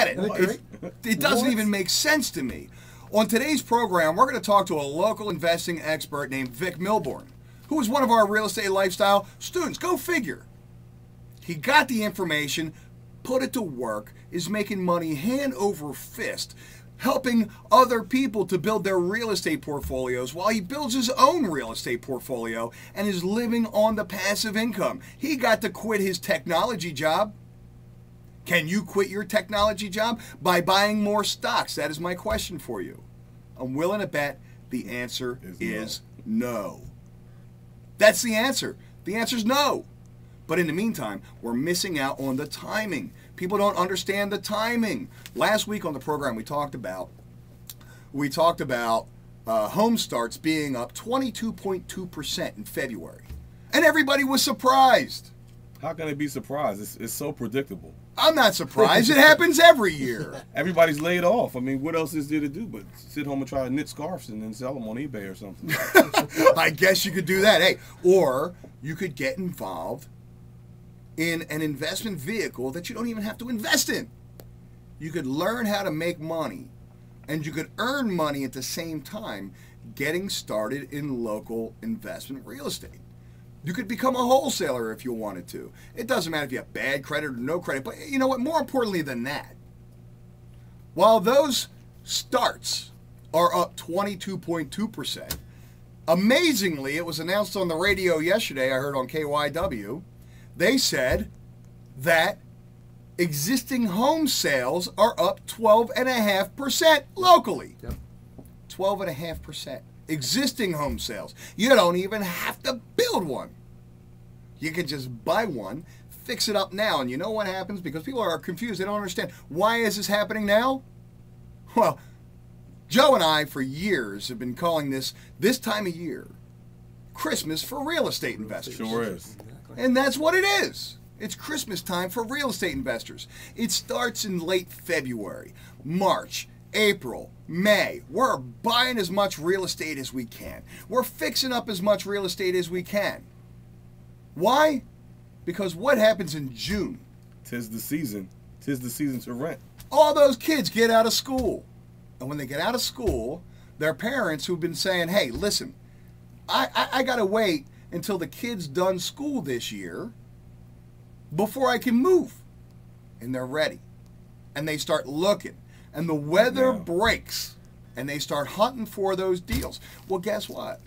get it. It doesn't even make sense to me. On today's program, we're going to talk to a local investing expert named Vic Milborn, who is one of our real estate lifestyle students. Go figure. He got the information, put it to work, is making money hand over fist, helping other people to build their real estate portfolios while he builds his own real estate portfolio and is living on the passive income. He got to quit his technology job. Can you quit your technology job? By buying more stocks. That is my question for you. I'm willing to bet the answer is no. That's the answer. The answer is no. But in the meantime, we're missing out on the timing. People don't understand the timing. Last week on the program, we talked about home starts being up 22.2% in February. And everybody was surprised. How can it be surprised? It's so predictable. I'm not surprised. It happens every year. Everybody's laid off. I mean, what else is there to do but sit home and try to knit scarves and then sell them on eBay or something? I guess you could do that. Hey, or you could get involved in an investment vehicle that you don't even have to invest in. You could learn how to make money, and you could earn money at the same time getting started in local investment real estate. You could become a wholesaler if you wanted to. It doesn't matter if you have bad credit or no credit, but you know what? More importantly than that, while those starts are up 22.2%, amazingly, it was announced on the radio yesterday, I heard on KYW, they said that existing home sales are up 12.5% locally. Yep. 12.5%. Existing home sales. You don't even have to build one. You can just buy one, fix it up now, and you know what happens? Because people are confused. They don't understand. Why is this happening now? Well, Joe and I, for years, have been calling this time of year Christmas for real estate investors. Sure is. Exactly. And that's what it is. It's Christmas time for real estate investors. It starts in late February, March, April, May. We're buying as much real estate as we can. We're fixing up as much real estate as we can. Why? Because what happens in June? 'Tis the season. 'Tis the season to rent. All those kids get out of school. And when they get out of school, their parents who've been saying, hey, listen, I got to wait until the kid's done school this year before I can move. And they're ready. And they start looking. And the weather breaks, and they start hunting for those deals. Well, guess what?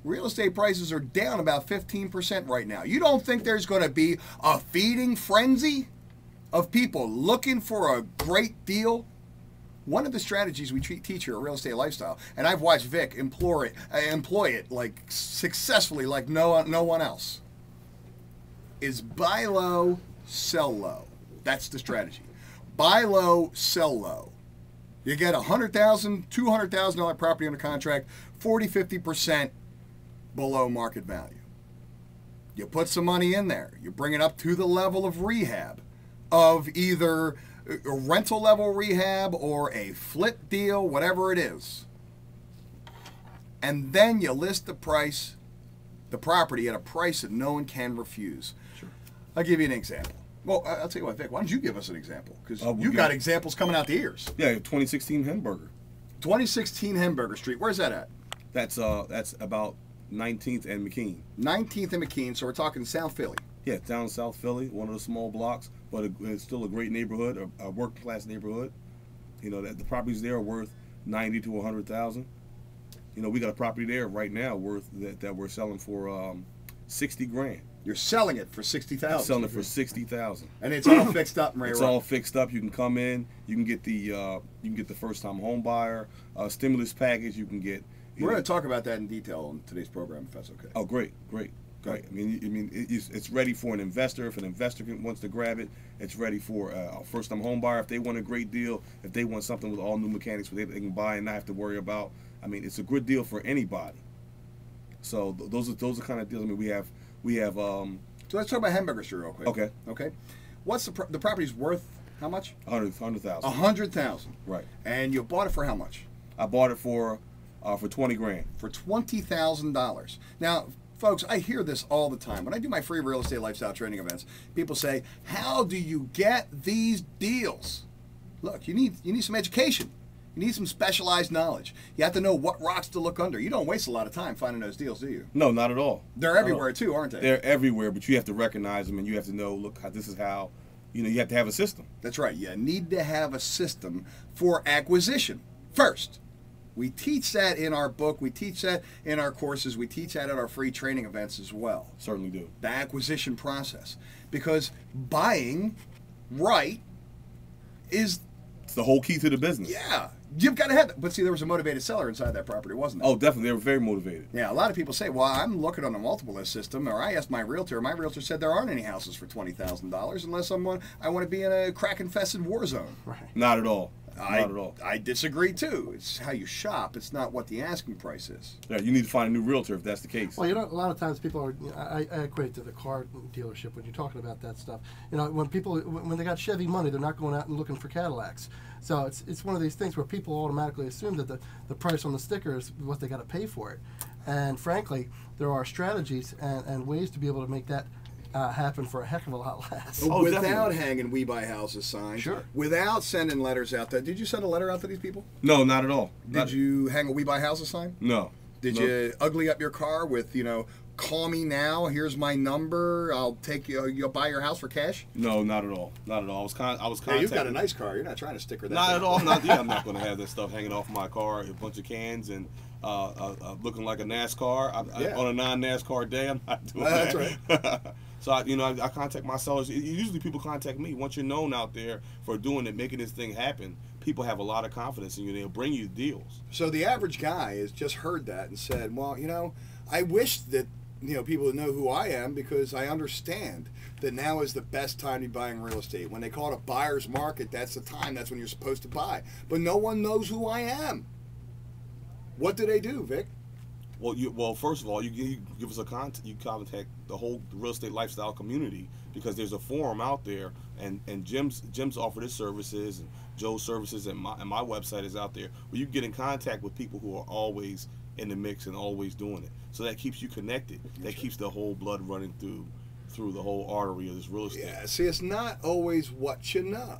Real estate prices are down about 15% right now. You don't think there's going to be a feeding frenzy of people looking for a great deal? One of the strategies we teach here at Real Estate Lifestyle, and I've watched Vic employ it like successfully like no one else, is buy low, sell low. That's the strategy. Buy low, sell low. You get $100,000, $200,000 property under contract, 40, 50% below market value. You put some money in there. You bring it up to the level of rehab, of either a rental level rehab or a flip deal, whatever it is. And then you list the property at a price that no one can refuse. Sure. I'll give you an example. Well, I'll tell you what, Vic, why don't you give us an example? Because you've got got examples coming out the ears. Yeah, 2016 Hamburger. 2016 Hamburger Street. Where's that at? That's about 19th and McKean. 19th and McKean, so we're talking South Philly. Yeah, down South Philly, one of the small blocks, but it's still a great neighborhood, a work-class neighborhood. You know, that the properties there are worth 90 to 100,000. You know, we got a property there right now worth that we're selling for 60 grand. You're selling it for $60,000. Selling it for 60,000. And it's all fixed up and ready to It's roll. all fixed up. You can come in. You can get the first-time home buyer stimulus package. You can get. We're going to talk about that in detail on today's program, if that's okay. Oh, great. I mean, it's ready for an investor. If an investor wants to grab it, it's ready for a first-time home buyer. If they want a great deal, if they want something with all new mechanics where they can buy and not have to worry about. I mean, it's a good deal for anybody. So those are kind of deals. I mean, we have. So let's talk about Hamburger Street real quick. Okay. What's the property's worth? How much? 100,000. 100,000. Right. And you bought it for how much? I bought it for 20 grand. For $20,000. Now, folks, I hear this all the time. When I do my free real estate lifestyle training events, people say, how do you get these deals? Look, you need some education. You need some specialized knowledge. You have to know what rocks to look under. You don't waste a lot of time finding those deals, do you? No, not at all. They're everywhere too, aren't they? They're everywhere, but you have to recognize them, and you have to know, look, this is how, you have to have a system. That's right. You need to have a system for acquisition first. We teach that in our book. We teach that in our courses. We teach that at our free training events as well. Certainly do. The acquisition process. Because buying right is... It's the whole key to the business. Yeah. You've got to have it. But see, there was a motivated seller inside that property, wasn't there? Oh, definitely. They were very motivated. Yeah, a lot of people say, well, I'm looking on a multiple list system, or I asked my realtor. My realtor said there aren't any houses for $20,000 unless I want to be in a crack-infested war zone. Right. Not at all. Not at all. I disagree, too. It's how you shop. It's not what the asking price is. Yeah, you need to find a new realtor if that's the case. Well, a lot of times people are. I equate it to the car dealership when you're talking about that stuff. When they got Chevy money, they're not going out and looking for Cadillacs. So it's one of these things where people automatically assume that the price on the sticker is what they got to pay for it. And frankly, there are strategies and ways to be able to make that happen for a heck of a lot less. Oh, without definitely. hanging "We Buy Houses" signs. Sure. Without sending letters out there. Did you send a letter out to these people? No, not at all. Did you hang a "We Buy Houses" sign? No. Did you ugly up your car with, call me now, here's my number, I'll take you, you'll buy your house for cash? No, not at all. Not at all. I was Hey, you've got a nice car. You're not trying to sticker that. Not at all. I'm not going to have that stuff hanging off my car, a bunch of cans, and looking like a NASCAR. On a non-NASCAR day, I'm not doing that. That's right. So I contact my sellers. Usually people contact me. Once you're known out there for doing it, making this thing happen, people have a lot of confidence in you. They'll bring you deals. So the average guy has just heard that and said, well, I wish that people would know who I am, because I understand that now is the best time to be buying real estate. When they call it a buyer's market, that's the time. That's when you're supposed to buy. But no one knows who I am. What do they do, Vic? Well, first of all, you give us you contact the whole real estate lifestyle community, because there's a forum out there, and Jim's offered his services, and Joe's services, and my website is out there, where you get in contact with people who are always in the mix and always doing it. So that keeps you connected. That keeps the whole blood running through the whole artery of this real estate. Yeah, see, it's not always what you know.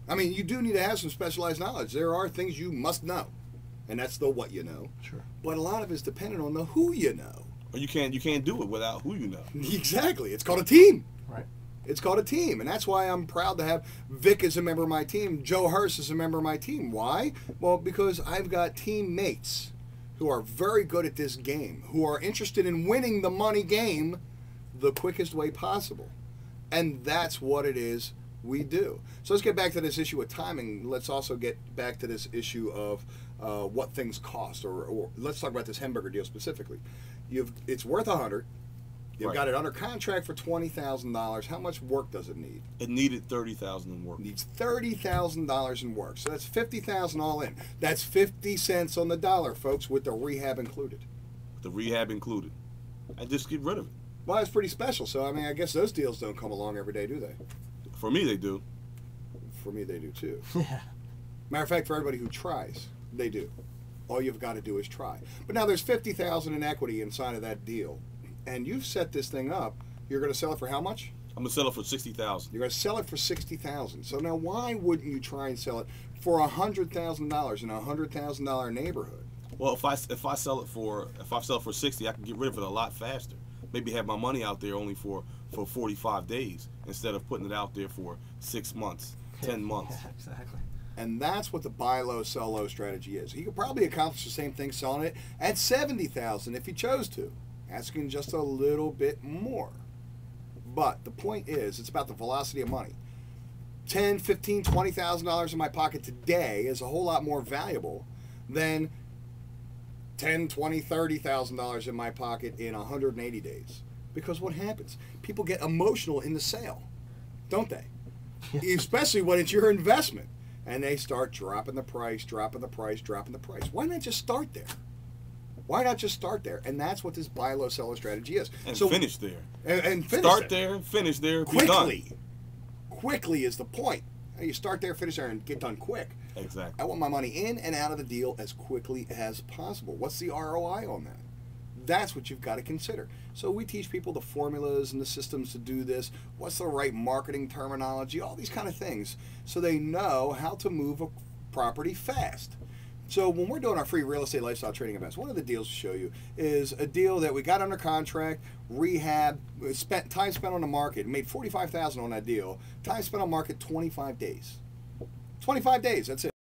I mean, you do need to have some specialized knowledge. There are things you must know, and that's the what you know. Sure. But a lot of it's dependent on the who you know. Or you can't do it without who you know. Exactly. It's called a team. Right. It's called a team, and that's why I'm proud to have Vic as a member of my team, Joe Hurst as a member of my team. Why? Well, because I've got teammates who are very good at this game, who are interested in winning the money game the quickest way possible. And that's what it is we do. So let's get back to this issue of timing. Let's also get back to this issue of what things cost, or let's talk about this hamburger deal specifically. It's worth $100. You've Right. got it under contract for $20,000. How much work does it need? It needed $30,000 in work. It needs $30,000 in work. So that's $50,000 all in. That's 50 cents on the dollar, folks, with the rehab included. The rehab included. And just get rid of it. Well, it's pretty special. So, I mean, I guess those deals don't come along every day, do they? For me, they do. For me, they do too. Yeah. Matter of fact, for everybody who tries, they do. All you've got to do is try. But now there's $50,000 in equity inside of that deal, and you've set this thing up. You're going to sell it for how much? I'm gonna sell it for $60,000. You're going to sell it for $60,000. So now, why wouldn't you try and sell it for $100,000 in a $100,000 neighborhood? Well, if I sell it for $60,000, I can get rid of it a lot faster. Maybe have my money out there only for 45 days instead of putting it out there for 6 months, 10 months. Yeah, exactly. And that's what the buy low, sell low strategy is. He could probably accomplish the same thing selling it at $70,000 if he chose to, asking just a little bit more. But the point is, it's about the velocity of money. $10,000, $15,000, $20,000 in my pocket today is a whole lot more valuable than $10,000, $20,000, $30,000 in my pocket in 180 days. Because what happens? People get emotional in the sale, don't they? Especially when it's your investment. And they start dropping the price, dropping the price, dropping the price. Why not just start there? Why not just start there? And that's what this buy low, sell low strategy is. And so, finish there. And finish Start there, finish there, be done. quickly. Quickly is the point. You start there, finish there, and get done quick. Exactly. I want my money in and out of the deal as quickly as possible. What's the ROI on that? That's what you've got to consider. So we teach people the formulas and the systems to do this, what's the right marketing terminology, all these kind of things, so they know how to move a property fast. So when we're doing our free real estate lifestyle training events, one of the deals to show you is a deal that we got under contract, rehab, time spent on the market, made $45,000 on that deal. Time spent on market 25 days. 25 days, that's it.